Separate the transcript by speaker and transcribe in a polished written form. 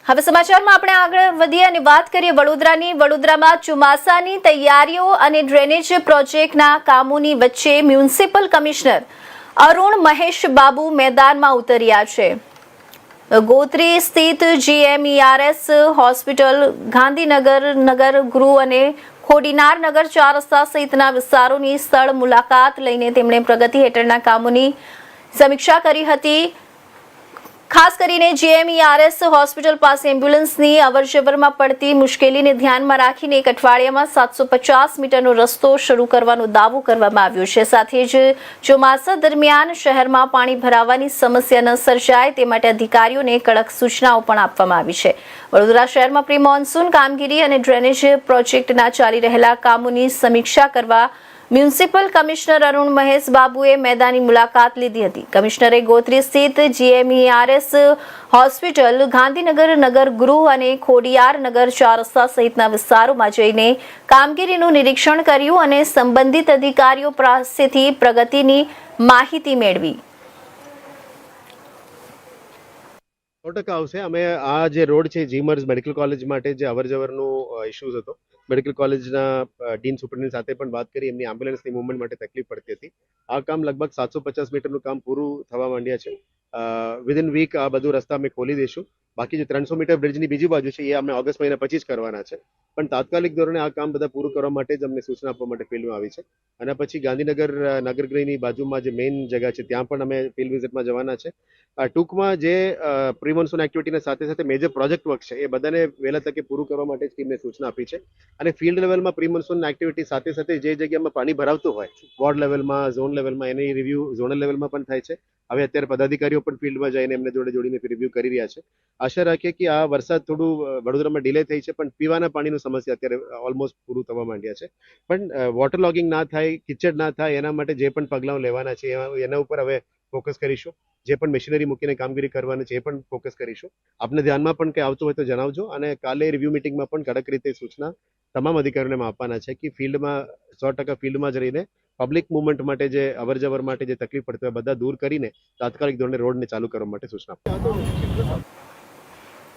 Speaker 1: હવે સમાચારમાં આપણે આગળ વધીએ અને વાત કરીએ વડોદરામાં ચોમાસાની તૈયારીઓ અને ડ્રેનેજ પ્રોજેક્ટના કામોની વચ્ચે મ્યુનિસિપલ કમિશનર અરુણ મહેશ બાબુ મેદાનમાં ઉતર્યા છે। ગોત્રી સ્થિત GMERS હોસ્પિટલ, ગાંધીનગર નગર ગૃહ અને ખોડિનાર નગર 4 રસ્તા સહિતના વિસ્તારોની સ્થળ મુલાકાત લઈને તેમણે પ્રગતિ હેઠળના કામોની સમીક્ષા કરી હતી। ખાસ કરીને GMERS હોસ્પિટલ પાસે એમ્બ્યુલન્સની અવરજવરમાં પડતી મુશ્કેલીને ધ્યાનમાં રાખીને એક અઠવાડિયામાં 750 મીટરનો રસ્તો શરૂ કરવાનો દાવો કરવામાં આવ્યો છે। સાથે જ ચોમાસા દરમિયાન શહેરમાં પાણી ભરાવાની સમસ્યા ન સર્જાય તે માટે અધિકારીઓને કડક સૂચનાઓ પણ આપવામાં આવી છે। વડોદરા શહેરમાં પ્રી મોન્સૂન કામગીરી અને ડ્રેનેજ પ્રોજેક્ટના ચાલી રહેલા કામોની સમીક્ષા કરવા મ્યુનિસિપલ કમિશનર અરુણ મહેશ બાબુએ મેદાની મુલાકાત લીધી હતી। કમિશનરે ગોત્રી સ્થિત GMERS હોસ્પિટલ, ગાંધીનગર નગર ગૃહ અને ખોડિયાર નગર 4 રસ્તા સહિતના વિસ્તારોમાં જઈને કામગીરીનું નિરીક્ષણ કર્યું અને સંબંધિત અધિકારીઓ પાસેથી પ્રગતિની માહિતી મેળવી।
Speaker 2: 100% આવશે। અમે આ જે રોડ છે GMERS મેડિકલ કોલેજ માટે જે અવરજવરનો ઇશ્યુઝ હતો, મેડિકલ કોલેજના ડીન સુપ્રિન્ટેન્ડન્ટ સાથે પણ વાત કરી, એમની એમ્બ્યુલન્સની મૂવમેન્ટ માટે તકલીફ પડતી હતી। આ કામ લગભગ 750 મીટરનું કામ પૂરું થવા માંડ્યા છે। વિધિન વીક આ બધું રસ્તા અમે ખોલી દઈશું। બાકી જે 300 મીટર બ્રિજની બીજી બાજુ છે એ અમે ઓગસ્ટ મહિના પછી જ કરવાના છે, પણ તાત્કાલિક ધોરણે આ કામ બધા પૂરું કરવા માટે જ અમને સૂચના આપવા માટે ફિલ્ડમાં આવી છે। અને પછી ગાંધીનગર નગરગૃહની બાજુમાં જે મેઇન જગ્યા છે ત્યાં પણ અમે ફિલ્ડ વિઝિટમાં જવાના છે। ટૂંકમાં જે પ્રી મોન્સૂન એક્ટિવિટીના સાથે સાથે મેજર પ્રોજેક્ટ વર્ક છે એ બધાને વહેલા તકે પૂરું કરવા માટે જ ટીમને સૂચના આપી છે। અને ફિલ્ડ લેવલમાં પ્રી મોન્સૂન એક્ટિવિટી સાથે સાથે જે જગ્યામાં પાણી ભરાવતું હોય, વોર્ડ લેવલમાં, ઝોન લેવલમાં, એની રિવ્યુ ઝોનલ લેવલમાં પણ થાય છે। હવે અત્યારે પદાધિકારીઓ પણ ફિલ્ડમાં જઈને એમને જોડીને રિવ્યુ કરી રહ્યા છે। આશા રાખીએ કે આ વરસાદ થોડું વડોદરામાં ડિલે થઈ છે, પણ પીવાના પાણીની સમસ્યા અત્યારે ઓલમોસ્ટ પૂરું થવા માંડ્યા છે। પણ વોટર લોગિંગ ના થાય, કિચડ ના થાય એના માટે જે પણ પગલાં લેવાના છે એના ઉપર હવે ફોકસ કરીશું। જે પણ મશીનરી મૂકીને કામગીરી કરવાની છે એ પણ ફોકસ કરીશું। આપને ધ્યાનમાં પણ કંઈ આવતું હોય તો જણાવજો। અને કાલે રિવ્યુ મિટિંગમાં પણ કડક રીતે સૂચના તમામ અધિકારીઓને આપવાના છે કે ફિલ્ડમાં 100% ફિલ્ડમાં જ રહીને પબ્લિક મુવમેન્ટ માટે જે અવરજવર માટે જે તકલીફ પડતી હોય બધા દૂર કરીને તાત્કાલિક ધોરણે રોડને ચાલુ કરવા માટે સૂચના આપો।